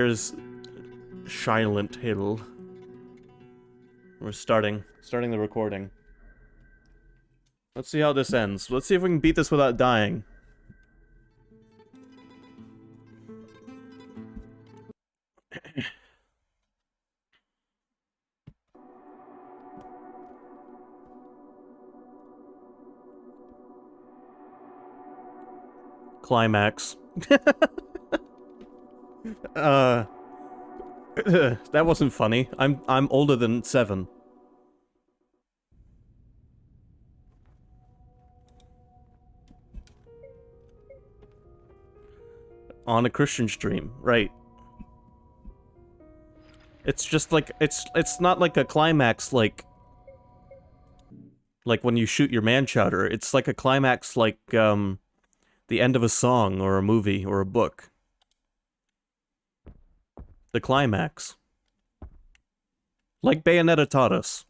There's Silent Hill. We're starting the recording. Let's see how this ends. Let's see if we can beat this without dying. Climax. That wasn't funny. I'm older than 7. On a Christian stream, right. It's just like, it's not like a climax like when you shoot your man chowder. It's like a climax like, the end of a song or a movie or a book. The climax. Like Bayonetta taught us.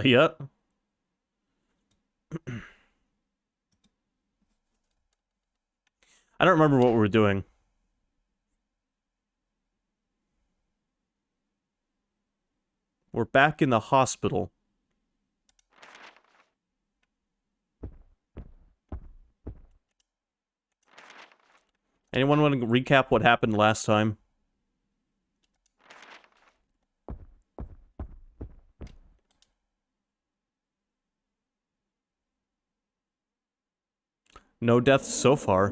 Yeah. I don't remember what we were doing. We're back in the hospital. Anyone want to recap what happened last time? No deaths so far.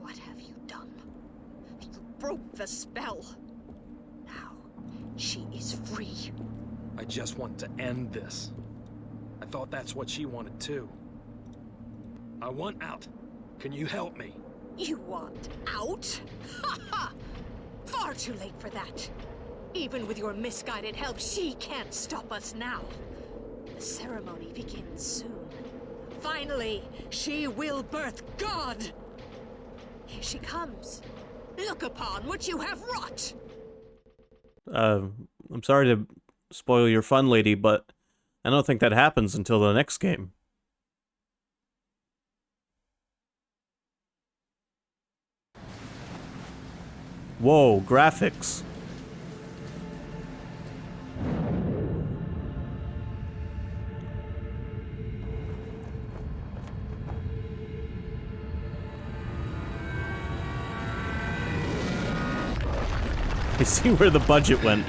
What have you done? You broke the spell. Now, she is free. I just want to end this. I thought that's what she wanted too. I want out. Can you help me? You want out? Ha ha! Far too late for that. Even with your misguided help, she can't stop us now. The ceremony begins soon. Finally, she will birth God! Here she comes. Look upon what you have wrought! I'm sorry to spoil your fun, lady, but I don't think that happens until the next game. Whoa, graphics. I see where the budget went.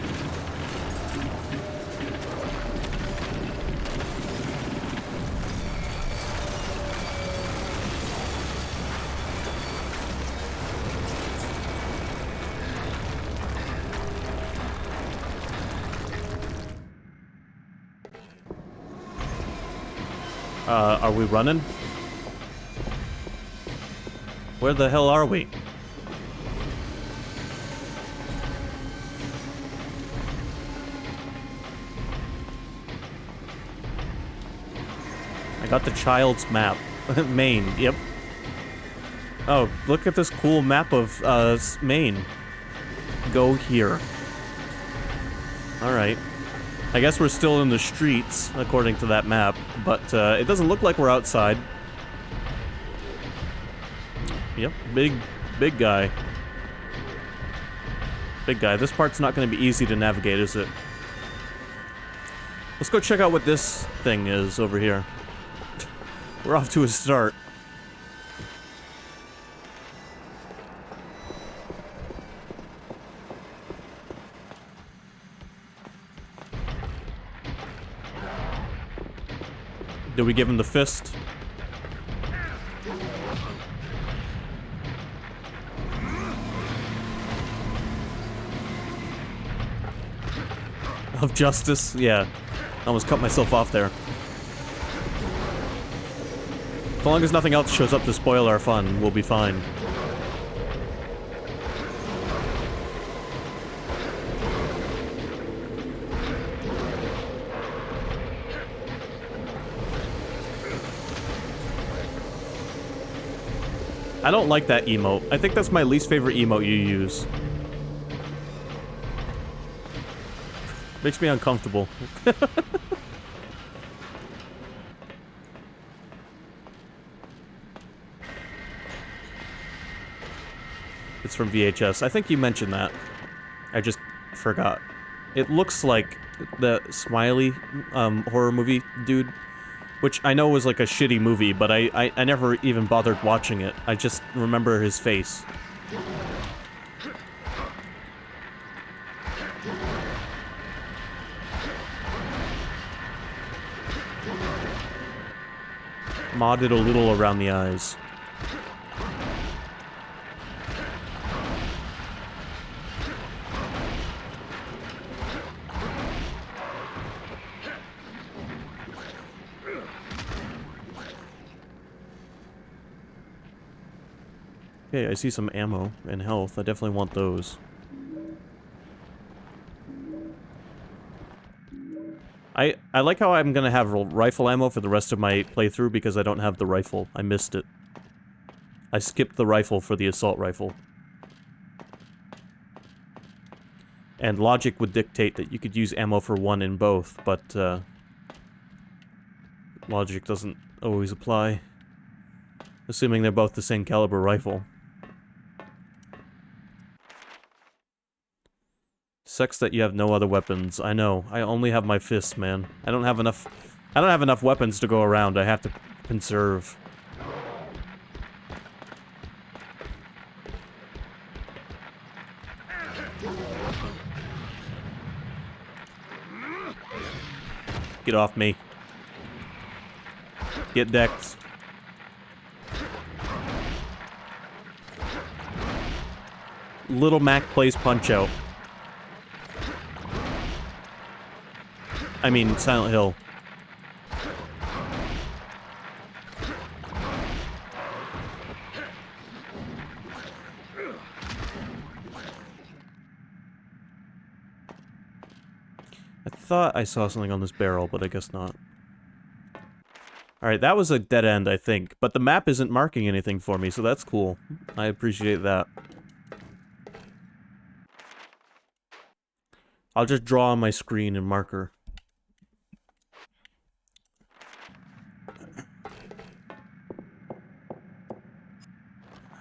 Are we running? Where the hell are we? I got the child's map. Maine, yep. Oh, look at this cool map of, Maine. Go here. Alright. I guess we're still in the streets, according to that map, but, it doesn't look like we're outside. Yep, big guy. Big guy. This part's not going to be easy to navigate, is it? Let's go check out what this thing is over here. We're off to a start. Did we give him the fist? Of justice? Yeah. I almost cut myself off there. As long as nothing else shows up to spoil our fun, we'll be fine. I don't like that emote. I think that's my least favorite emote you use. Makes me uncomfortable. It's from VHS. I think you mentioned that. I just forgot. It looks like the Smiley horror movie dude, which I know was like a shitty movie, but I never even bothered watching it. I just remember his face. Modded a little around the eyes. Okay, I see some ammo and health. I definitely want those. I like how I'm gonna have rifle ammo for the rest of my playthrough because I don't have the rifle. I missed it. I skipped the rifle for the assault rifle. And logic would dictate that you could use ammo for one in both, but logic doesn't always apply. Assuming they're both the same caliber rifle. Sucks that you have no other weapons. I know. I only have my fists, man. I don't have enough weapons to go around. I have to conserve. Get off me. Get decked. Little Mac plays Punch-Out. I mean, Silent Hill. I thought I saw something on this barrel, but I guess not. Alright, that was a dead end, I think. But the map isn't marking anything for me, so that's cool. I appreciate that. I'll just draw on my screen and marker.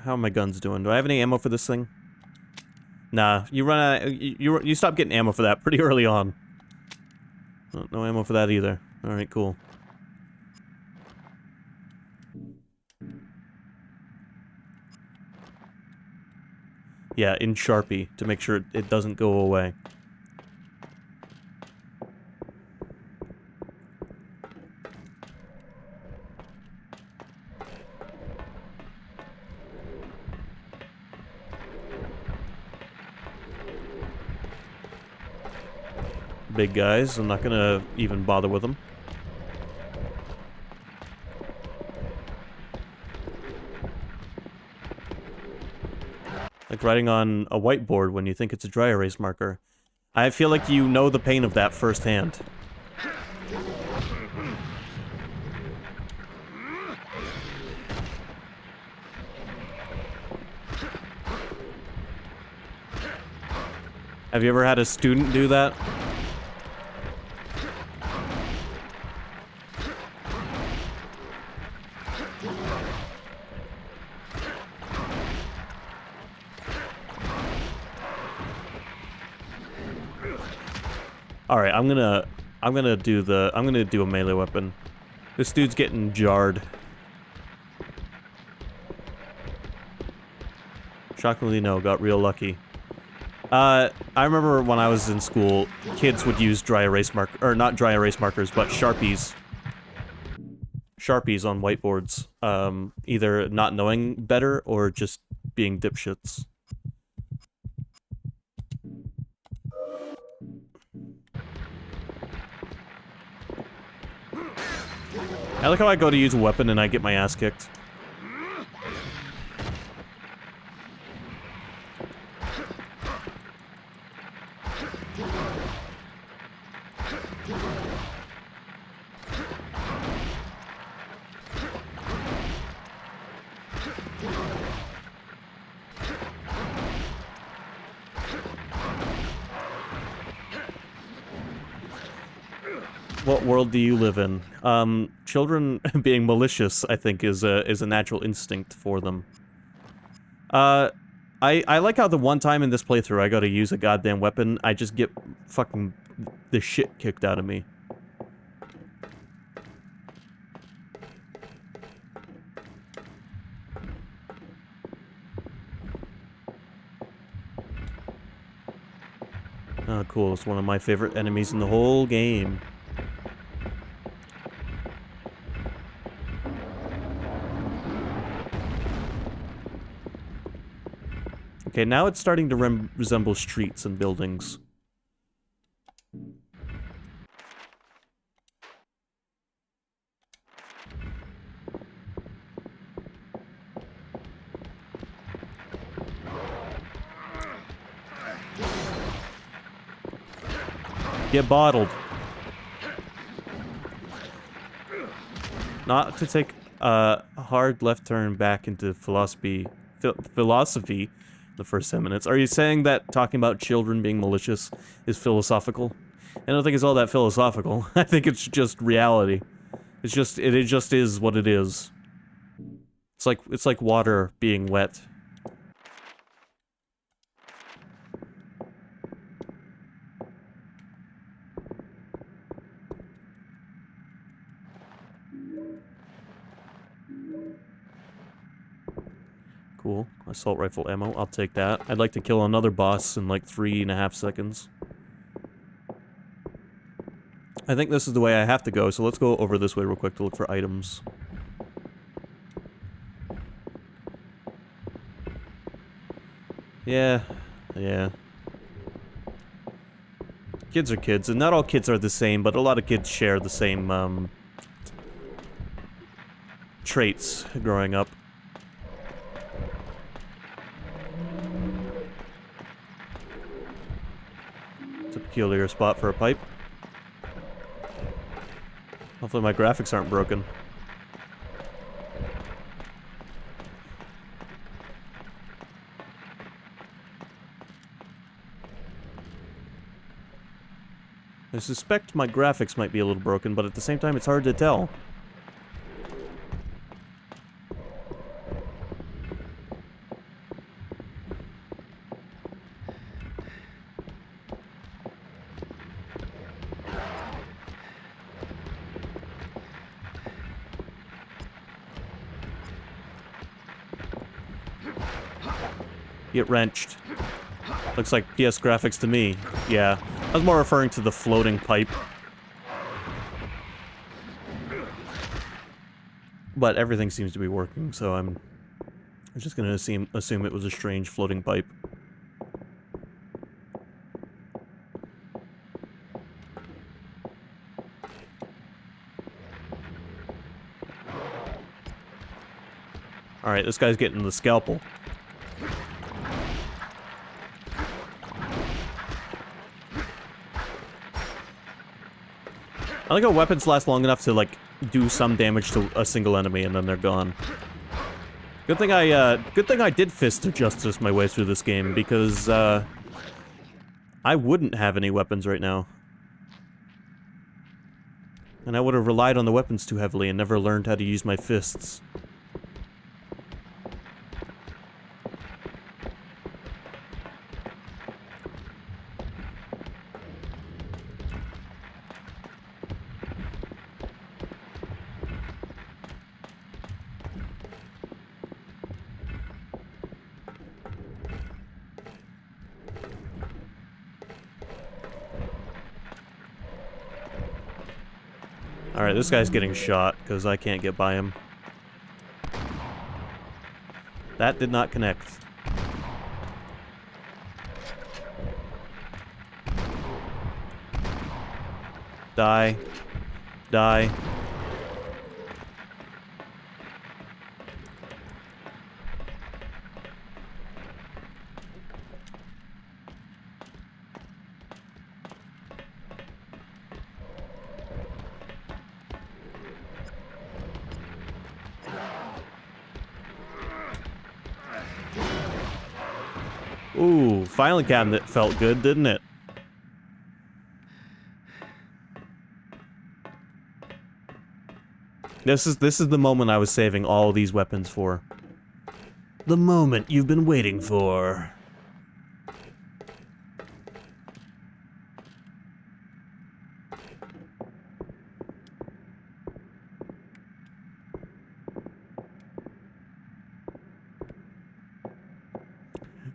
How are my guns doing? Do I have any ammo for this thing? Nah, you run out. You stop getting ammo for that pretty early on. No ammo for that either. All right, cool. Yeah, in Sharpie to make sure it doesn't go away. Big guys, I'm not gonna even bother with them. Like writing on a whiteboard when you think it's a dry erase marker. I feel like you know the pain of that firsthand. Have you ever had a student do that? Alright, I'm gonna do a melee weapon. This dude's getting jarred. Shockingly no, got real lucky. I remember when I was in school, kids would use dry erase or not dry erase markers, but Sharpies. Sharpies on whiteboards. Either not knowing better or just being dipshits. I like how I go to use a weapon and I get my ass kicked. What world do you live in? Children being malicious, I think, is a natural instinct for them. I like how the one time in this playthrough I gotta use a goddamn weapon, I just get fucking the shit kicked out of me. Oh, cool. It's one of my favorite enemies in the whole game. Okay, now it's starting to resemble streets and buildings. Get bottled. Not to take a hard left turn back into philosophy the first 10 minutes. Are you saying that talking about children being malicious is philosophical? I don't think it's all that philosophical. I think it's just reality. It just is what it is. It's like water being wet. Cool. Assault rifle ammo. I'll take that. I'd like to kill another boss in like 3.5 seconds. I think this is the way I have to go, so let's go over this way real quick to look for items. Yeah. Kids are kids, and not all kids are the same, but a lot of kids share the same, traits growing up. It's a peculiar spot for a pipe. Hopefully my graphics aren't broken. I suspect my graphics might be a little broken, but at the same time it's hard to tell. Get wrenched. Looks like PS graphics to me. Yeah. I was more referring to the floating pipe. But everything seems to be working, so I'm just gonna assume it was a strange floating pipe. Alright, this guy's getting the scalpel. I like how weapons last long enough to, like, do some damage to a single enemy and then they're gone. Good thing I did Fist of Justice my way through this game, because, I wouldn't have any weapons right now. And I would have relied on the weapons too heavily and never learned how to use my fists. Alright, this guy's getting shot, because I can't get by him. That did not connect. Die. Die. Ooh, filing cabinet felt good, didn't it? This is the moment I was saving all these weapons for. The moment you've been waiting for.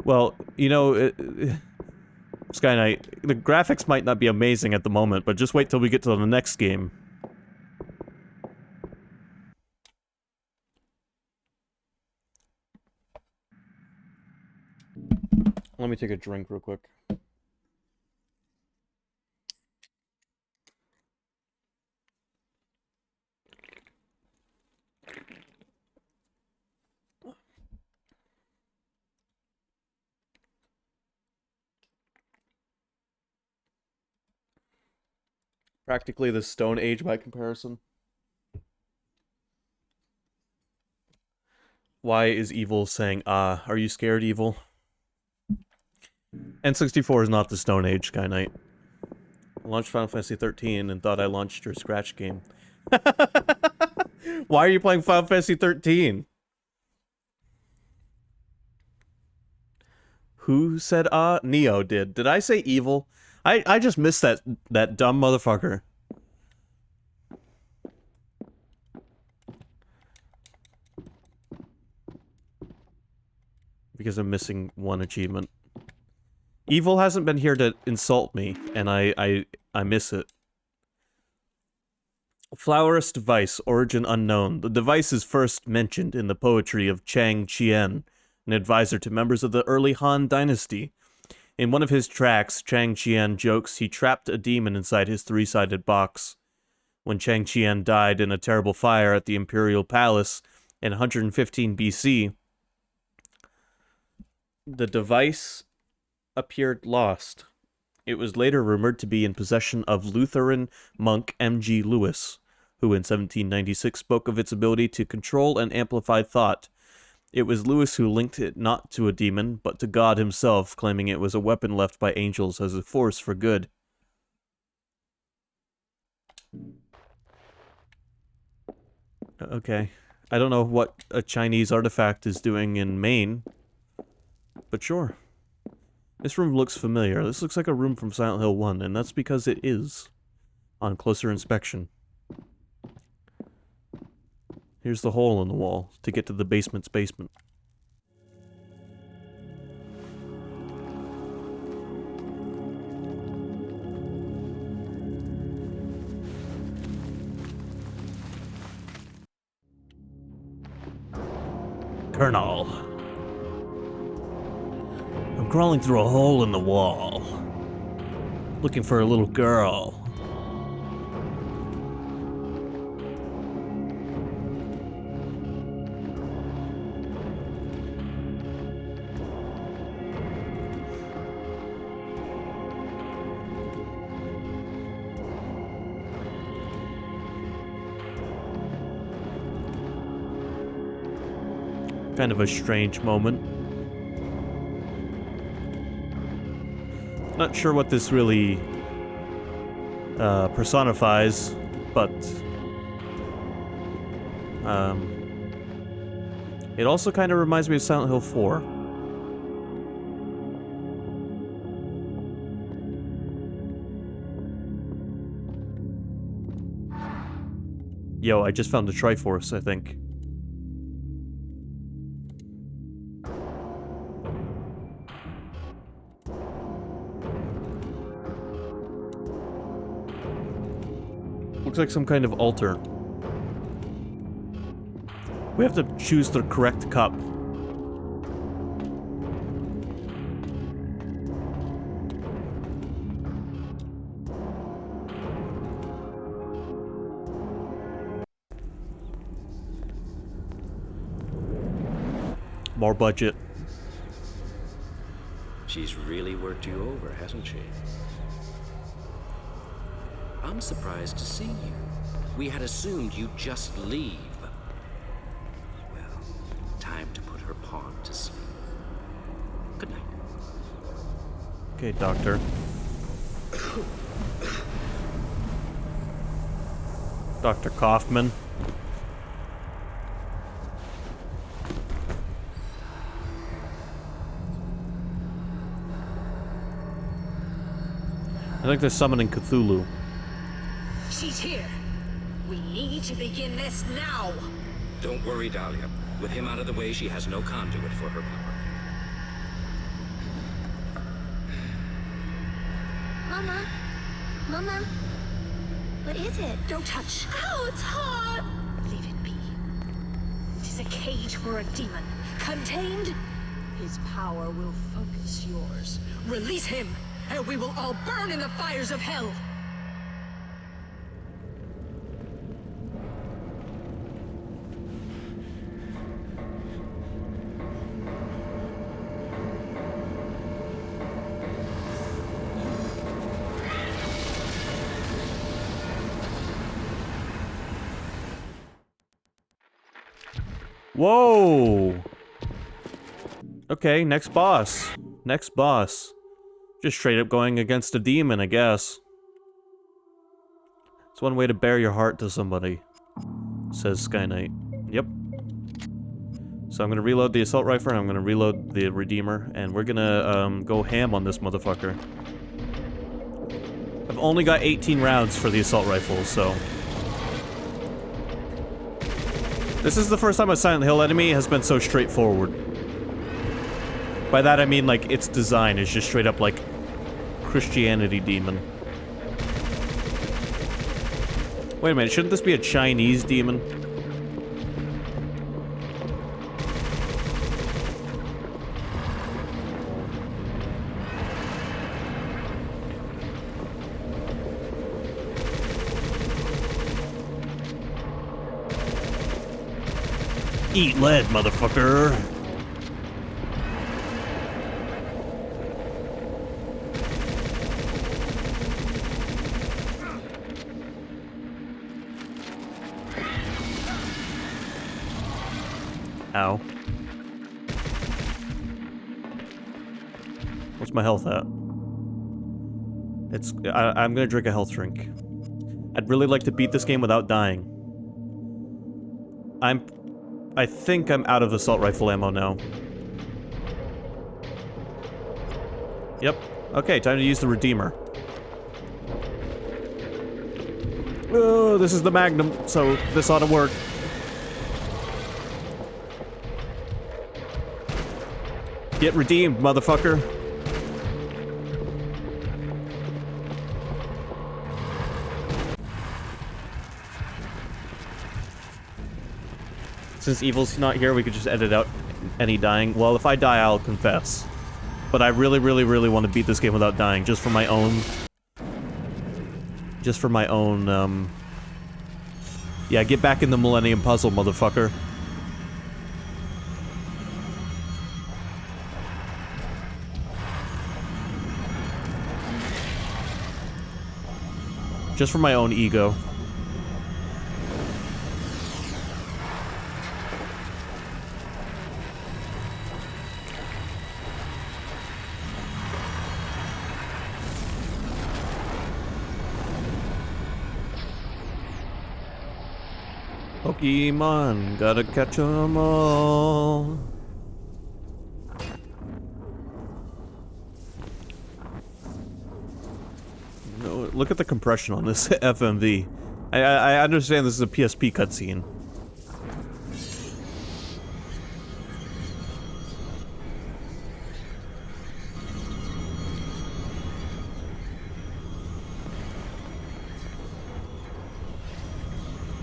Well, you know, Sky Knight, the graphics might not be amazing at the moment, but just wait till we get to the next game. Let me take a drink real quick. Practically the Stone Age by comparison. Why is Evil saying, ah, are you scared, Evil? N64 is not the Stone Age, Sky Knight. I launched Final Fantasy 13 and thought I launched your Scratch game. Why are you playing Final Fantasy 13? Who said Neo did. Did I say Evil? I just missed that dumb motherfucker. Because I'm missing one achievement. Evil hasn't been here to insult me, and I miss it. Flowerous device, origin unknown. The device is first mentioned in the poetry of Chang Qian, an advisor to members of the early Han dynasty. In one of his tracks, Chang Qian jokes he trapped a demon inside his three-sided box. When Chang Qian died in a terrible fire at the Imperial Palace in 115 BC, the device appeared lost. It was later rumored to be in possession of Lutheran monk M.G. Lewis, who in 1796 spoke of its ability to control and amplify thought. It was Lewis who linked it not to a demon, but to God himself, claiming it was a weapon left by angels as a force for good. Okay. I don't know what a Chinese artifact is doing in Maine, but sure. This room looks familiar. This looks like a room from Silent Hill 1, and that's because it is, on closer inspection. Here's the hole in the wall to get to the basement's basement. Colonel. I'm crawling through a hole in the wall, looking for a little girl. Kind of a strange moment. Not sure what this really personifies, but it also kind of reminds me of Silent Hill 4. Yo, I just found the Triforce, I think. Looks like some kind of altar. We have to choose the correct cup. More budget. She's really worked you over, hasn't she? I'm surprised to see you. We had assumed you'd just leave. Well, time to put her pawn to sleep. Good night. Okay, Doctor. Dr. Kaufman. I think they're summoning Cthulhu. She's here. We need to begin this now. Don't worry, Dahlia. With him out of the way, she has no conduit for her power. Mama? Mama? What is it? Don't touch. Ow, it's hot! Leave it be. It is a cage for a demon. Contained, his power will focus yours. Release him, and we will all burn in the fires of hell. Whoa! Okay, next boss. Next boss. Just straight up going against a demon, I guess. It's one way to bare your heart to somebody, says Sky Knight. Yep. So I'm gonna reload the assault rifle, and I'm gonna reload the Redeemer, and we're gonna go ham on this motherfucker. I've only got 18 rounds for the assault rifle, so... This is the first time a Silent Hill enemy has been so straightforward. By that I mean, like, its design is just straight up, like, Christianity demon. Wait a minute, shouldn't this be a Chinese demon? Eat lead, motherfucker! Ow. What's my health at? I'm gonna drink a health drink. I'd really like to beat this game without dying. I think I'm out of assault rifle ammo now. Yep. Okay, time to use the Redeemer. Oh, this is the Magnum, so this ought to work. Get redeemed, motherfucker. Since Evil's not here, we could just edit out any dying. Well, if I die, I'll confess. But I really, really, really want to beat this game without dying, just for my own... Just for my own, Yeah, get back in the Millennium Puzzle, motherfucker. Just for my own ego. Pokemon, gotta catch 'em all. No, look at the compression on this FMV. I understand this is a PSP cutscene.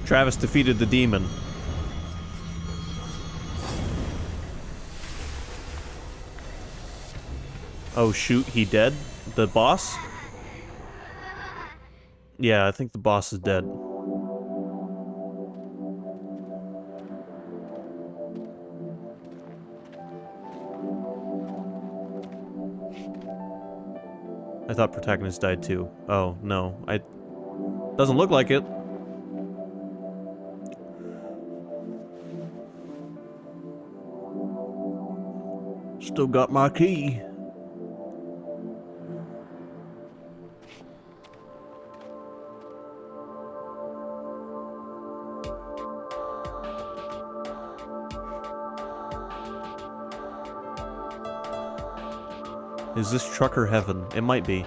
Travis defeated the demon. Oh shoot, he dead? The boss? Yeah, I think the boss is dead. I thought protagonist died too. Oh, no. Doesn't look like it. Still got my key. Is this trucker heaven? It might be.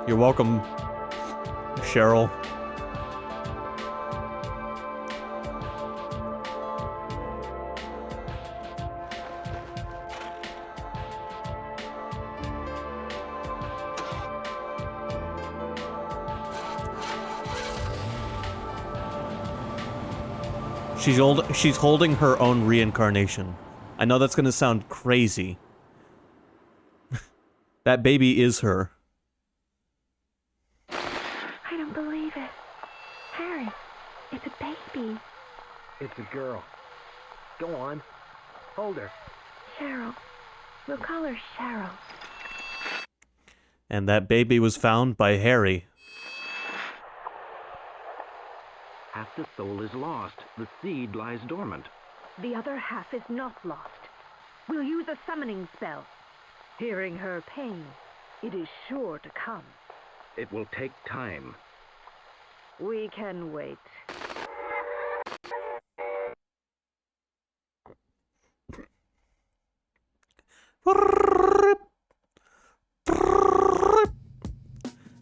You're welcome, Cheryl. She's holding her own reincarnation. I know that's gonna sound crazy. That baby is her. I don't believe it. Harry, it's a baby. It's a girl. Go on. Hold her. Cheryl. We'll call her Cheryl. And that baby was found by Harry. Half the soul is lost. The seed lies dormant. The other half is not lost. We'll use a summoning spell. Hearing her pain, it is sure to come. It will take time. We can wait.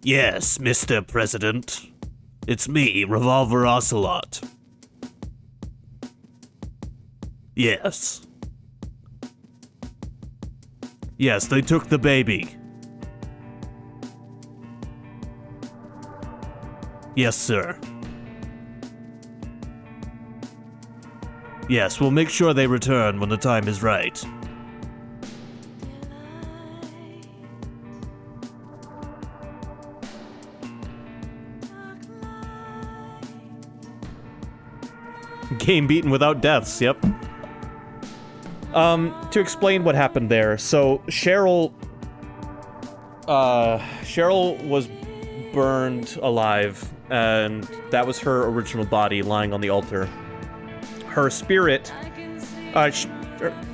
Yes, Mr. President. It's me, Revolver Ocelot. Yes. Yes, they took the baby. Yes, sir. Yes, we'll make sure they return when the time is right. Game beaten without deaths, yep. To explain what happened there, so Cheryl was burned alive, and that was her original body lying on the altar. Her spirit,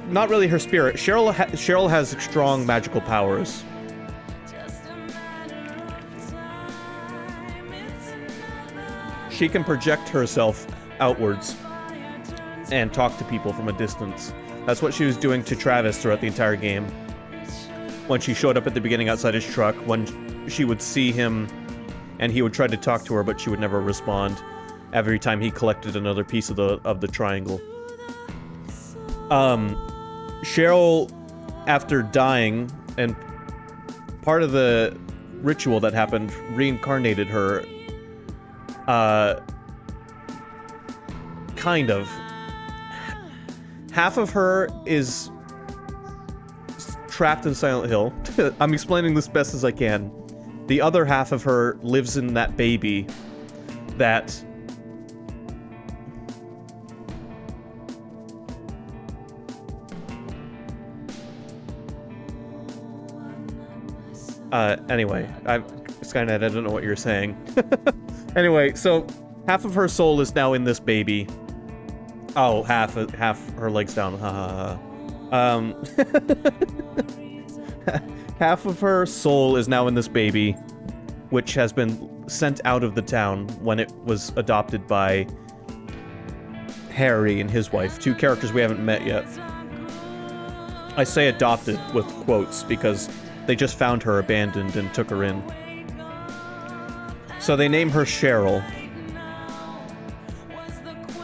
not really her spirit, Cheryl has strong magical powers. She can project herself outwards and talk to people from a distance. That's what she was doing to Travis throughout the entire game. When she showed up at the beginning outside his truck, when she would see him and he would try to talk to her, but she would never respond every time he collected another piece of the triangle. Cheryl, after dying, and part of the ritual that happened reincarnated her, kind of. Half of her is trapped in Silent Hill. I'm explaining this best as I can. The other half of her lives in that baby that... anyway, Skynet, I don't know what you're saying. Anyway, so half of her soul is now in this baby. Oh, half her legs down. Half of her soul is now in this baby, which has been sent out of the town when it was adopted by Harry and his wife, two characters we haven't met yet. I say adopted with quotes because they just found her abandoned and took her in. So they name her Cheryl.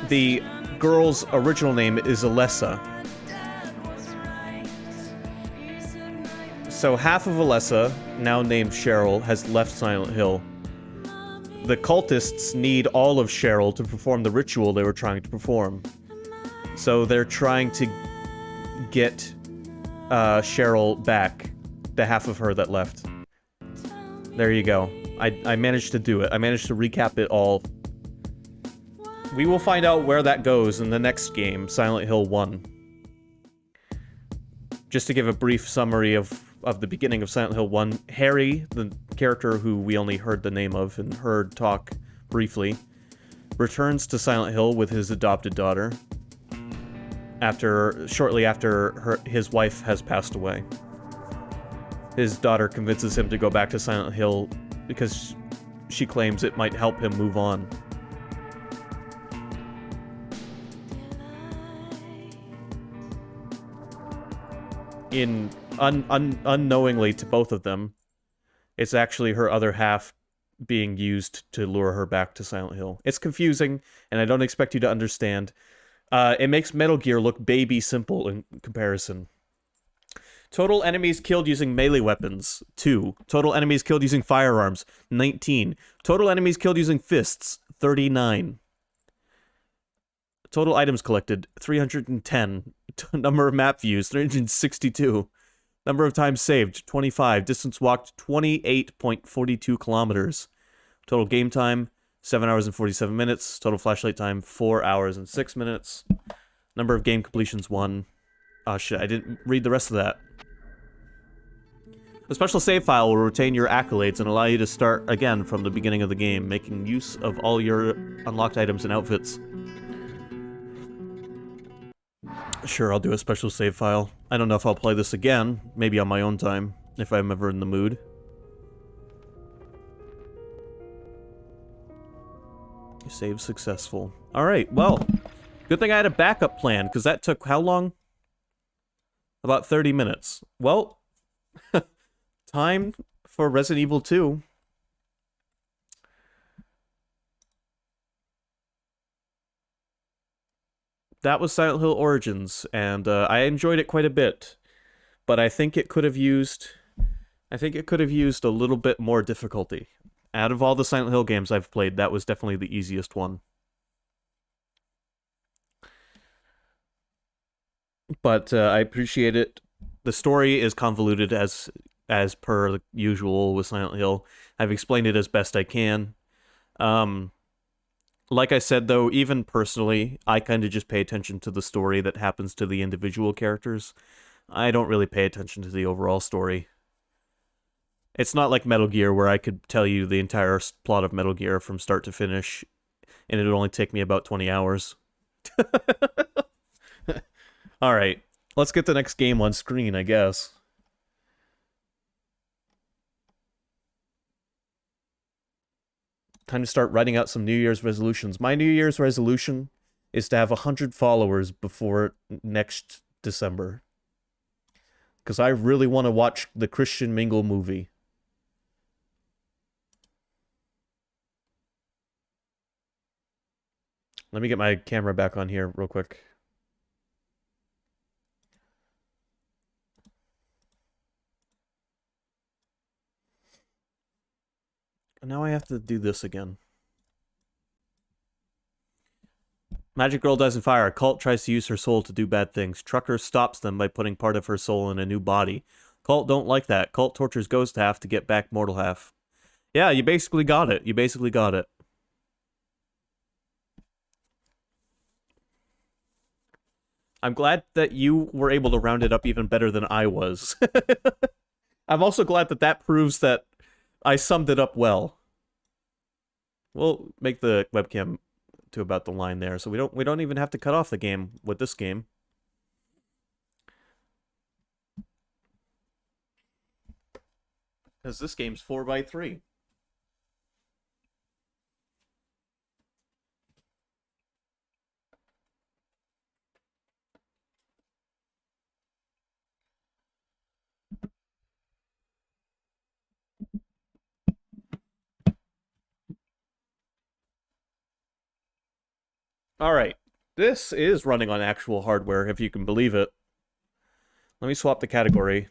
The girl's original name is Alessa. So half of Alessa, now named Cheryl, has left Silent Hill. The cultists need all of Cheryl to perform the ritual they were trying to perform. So they're trying to get Cheryl back, the half of her that left. There you go. I managed to do it. I managed to recap it all. We will find out where that goes in the next game, Silent Hill 1. Just to give a brief summary of the beginning of Silent Hill 1, Harry, the character who we only heard the name of and heard talk briefly, returns to Silent Hill with his adopted daughter shortly after his wife has passed away. His daughter convinces him to go back to Silent Hill because she claims it might help him move on. Unknowingly to both of them, It's actually her other half being used to lure her back to Silent Hill. It's confusing, and I don't expect you to understand. It makes Metal Gear look baby simple in comparison. Total enemies killed using melee weapons, 2. Total enemies killed using firearms, 19. Total enemies killed using fists, 39. Total items collected, 310. Number of map views, 362. Number of times saved, 25. Distance walked, 28.42 kilometers. Total game time, 7 hours and 47 minutes. Total flashlight time, 4 hours and 6 minutes. Number of game completions, 1. Oh shit, I didn't read the rest of that. The special save file will retain your accolades and allow you to start again from the beginning of the game, making use of all your unlocked items and outfits. Sure, I'll do a special save file. I don't know if I'll play this again, maybe on my own time, if I'm ever in the mood. Save successful. Alright, well, good thing I had a backup plan, because that took how long? About 30 minutes. Well, time for Resident Evil 2. That was Silent Hill Origins, and I enjoyed it quite a bit. But I think it could have used... a little bit more difficulty. Out of all the Silent Hill games I've played, that was definitely the easiest one. But I appreciate it. The story is convoluted as per usual with Silent Hill. I've explained it as best I can. Like I said, though, even personally, I kind of just pay attention to the story that happens to the individual characters. I don't really pay attention to the overall story. It's not like Metal Gear, where I could tell you the entire plot of Metal Gear from start to finish, and it would only take me about 20 hours. Alright, let's get the next game on screen, I guess. Time to start writing out some New Year's resolutions. My New Year's resolution is to have 100 followers before next December. Because I really want to watch the Christian Mingle movie. Let me get my camera back on here real quick. Now I have to do this again. Magic Girl dies in fire. Colt tries to use her soul to do bad things. Trucker stops them by putting part of her soul in a new body. Colt don't like that. Colt tortures Ghost half to get back Mortal half. Yeah, you basically got it. You basically got it. I'm glad that you were able to round it up even better than I was. I'm also glad that that proves that I summed it up well. We'll make the webcam to about the line there, so we don't even have to cut off the game with this game. Because this game's 4x3. Alright, this is running on actual hardware, if you can believe it. Let me swap the category.